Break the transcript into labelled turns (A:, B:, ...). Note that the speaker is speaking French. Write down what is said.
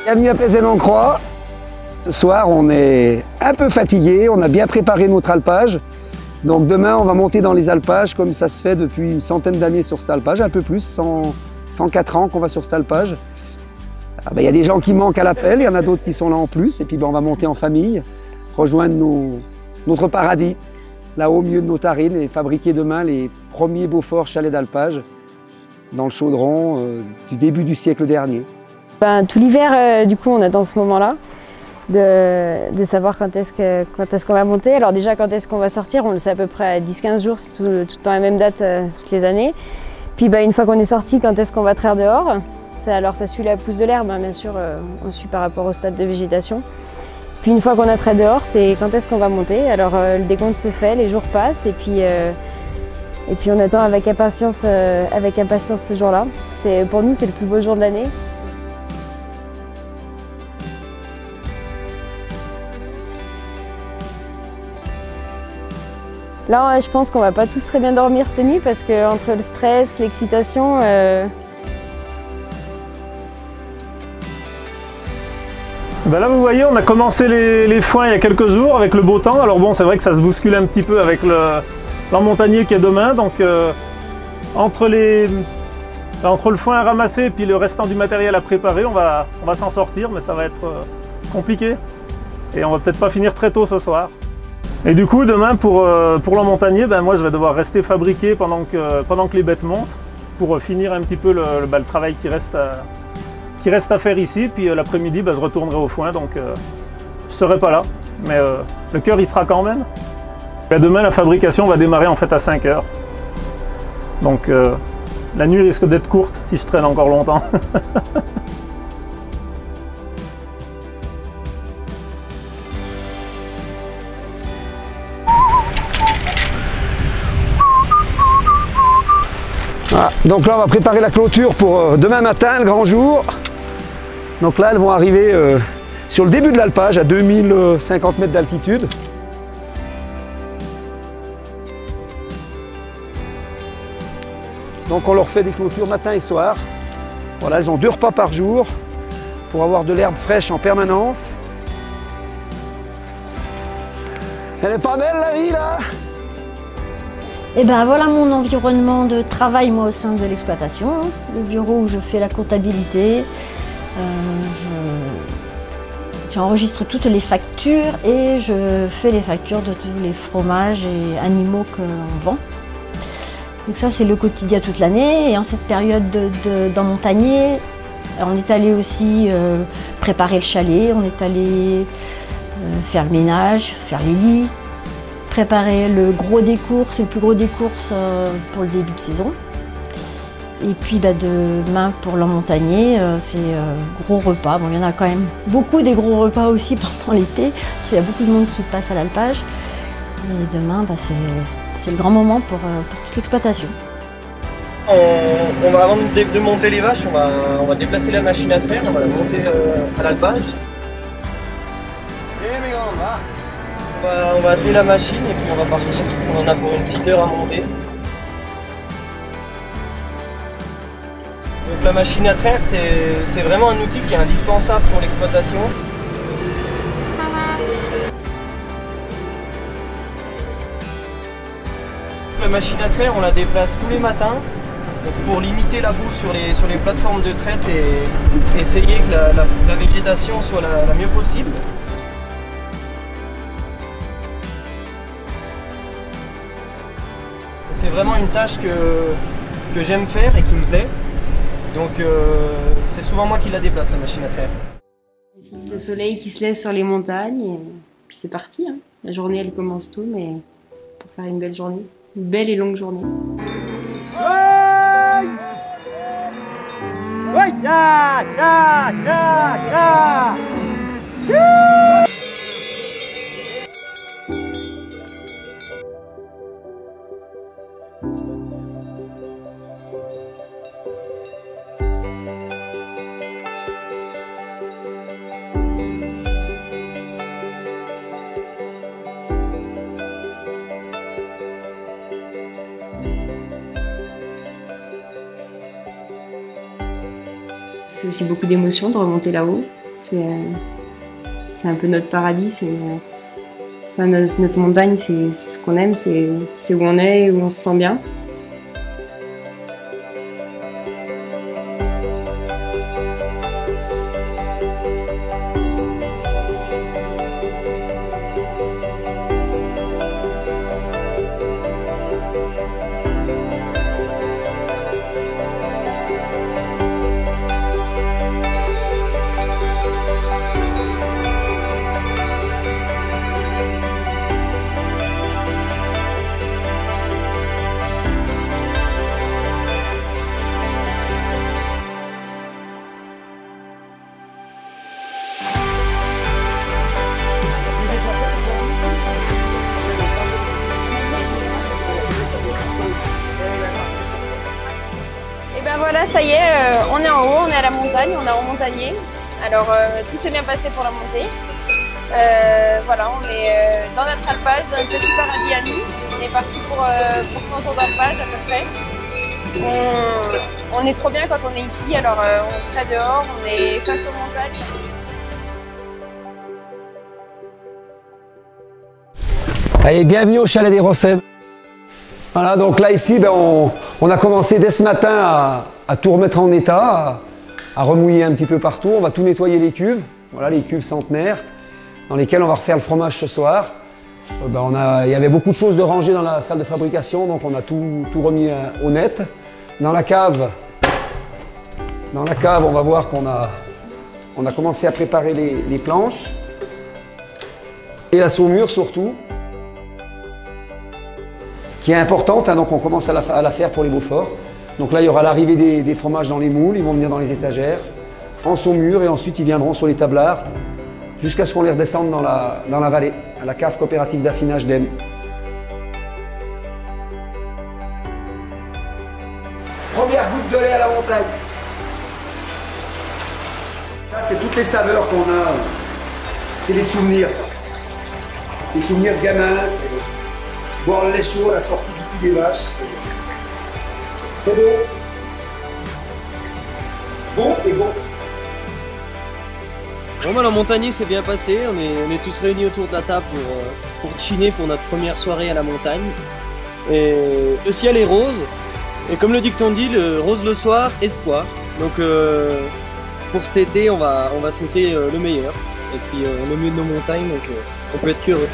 A: Bienvenue à Pézène-en-Croix. Ce soir, on est un peu fatigué, on a bien préparé notre alpage. Donc demain, on va monter dans les alpages comme ça se fait depuis une centaine d'années sur cet alpage, un peu plus, 104 ans qu'on va sur cet alpage. Il y a des gens qui manquent à l'appel, il y en a d'autres qui sont là en plus. Et puis on va monter en famille, rejoindre notre paradis, là-haut au milieu de nos tarines et fabriquer demain les premiers Beaufort chalets d'alpage dans le chaudron du début du siècle dernier.
B: Tout l'hiver, du coup, on attend ce moment-là de savoir quand est-ce qu'on va monter. Alors déjà, quand est-ce qu'on va sortir, on le sait à peu près à 10-15 jours, c'est tout le temps la même date toutes les années. Puis une fois qu'on est sorti, quand est-ce qu'on va traire dehors. Alors ça suit la pousse de l'herbe, hein, bien sûr, on suit par rapport au stade de végétation. Puis une fois qu'on a trait dehors, c'est quand est-ce qu'on va monter. Alors le décompte se fait, les jours passent et puis on attend avec impatience ce jour-là. Pour nous, c'est le plus beau jour de l'année. Là, je pense qu'on va pas tous très bien dormir cette nuit parce que entre le stress, l'excitation,
C: Là, vous voyez, on a commencé les foins il y a quelques jours avec le beau temps. Alors bon, c'est vrai que ça se bouscule un petit peu avec l'emmontagnée qui est demain. Donc entre le foin à ramasser et puis le restant du matériel à préparer, on va s'en sortir, mais ça va être compliqué. Et on va peut-être pas finir très tôt ce soir. Et du coup, demain, pour l'emmontagner, moi je vais devoir rester fabriquer pendant que les bêtes montent pour finir un petit peu le travail qui reste à faire ici. Puis l'après-midi, je retournerai au foin, donc je serai pas là. Mais le cœur y sera quand même. Demain, la fabrication va démarrer en fait à 5 h. Donc la nuit risque d'être courte si je traîne encore longtemps.
A: Voilà. Donc là, on va préparer la clôture pour demain matin, le grand jour. Donc là, elles vont arriver sur le début de l'alpage, à 2050 mètres d'altitude. Donc on leur fait des clôtures matin et soir. Voilà, elles ont 2 repas par jour pour avoir de l'herbe fraîche en permanence. Elle est pas belle la vie là?
D: Et voilà mon environnement de travail moi au sein de l'exploitation. Le bureau où je fais la comptabilité. J'enregistre toutes les factures et je fais les factures de tous les fromages et animaux qu'on vend. Donc ça c'est le quotidien toute l'année et en cette période d'emmontagner, on est allé aussi préparer le chalet, on est allé faire le ménage, faire les lits, préparer le gros des courses, le plus gros des courses pour le début de saison. Et puis demain pour l'emmontagner, c'est gros repas. Bon, il y en a quand même beaucoup des gros repas aussi pendant l'été, parce qu'il y a beaucoup de monde qui passe à l'alpage. Et demain, c'est le grand moment pour toute l'exploitation.
E: On va, avant de monter les vaches, on va déplacer la machine à traire, on va la monter à l'alpage. On va atteler la machine et puis on va partir. On en a pour une petite heure à monter. Donc la machine à traire, c'est vraiment un outil qui est indispensable pour l'exploitation. La machine à traire, on la déplace tous les matins pour limiter la boue sur les plateformes de traite et essayer que la végétation soit la mieux possible. C'est vraiment une tâche que j'aime faire et qui me plaît. Donc c'est souvent moi qui la déplace, la machine à traire.
B: Le soleil qui se lève sur les montagnes, et puis c'est parti. Hein. La journée elle commence tôt, mais pour faire une belle journée. Une belle et longue journée.
E: Ouais, ouais, ya, ya, ya, ya.
B: C'est aussi beaucoup d'émotions de remonter là-haut. C'est un peu notre paradis. Enfin, notre montagne, c'est ce qu'on aime, c'est où on est, où on se sent bien. Voilà, ça y est, on est en haut, on est à la montagne, on est en montagnier. Alors tout s'est bien passé pour la montée. Voilà, on est dans notre alpage, dans notre petit paradis à nous. On est parti pour 100 jours d'alpage à peu près. On est trop bien quand on est ici, alors on traite dehors, on est face aux montagnes.
A: Allez, bienvenue au chalet des Rosset. Voilà, donc là ici, on a commencé dès ce matin à tout remettre en état, à remouiller un petit peu partout. On va tout nettoyer les cuves, voilà les cuves centenaires, dans lesquelles on va refaire le fromage ce soir. Il y avait beaucoup de choses de rangées dans la salle de fabrication, donc on a tout remis au net. Dans la cave, on va voir qu'on a commencé à préparer les planches et la saumure surtout, qui est importante, hein, donc on commence à la faire pour les Beauforts. Donc là, il y aura l'arrivée des fromages dans les moules, ils vont venir dans les étagères, en saumure, et ensuite ils viendront sur les tablards, jusqu'à ce qu'on les redescende dans la vallée, à la cave coopérative d'affinage d'Aisne. Première goutte de lait à la montagne. Ça, c'est toutes les saveurs qu'on a. C'est les souvenirs, ça. Les souvenirs de gamins, c'est boire le lait chaud à la sortie du cul des vaches. C'est beau. Bon et bon.
E: Bon, la montagnier s'est bien passé. On est tous réunis autour de la table pour chiner pour notre première soirée à la montagne. Et le ciel est rose. Et comme le dicton dit, le rose le soir, espoir. Donc pour cet été, on va souhaiter le meilleur. Et puis le mieux de nos montagnes, donc on peut être qu'heureux.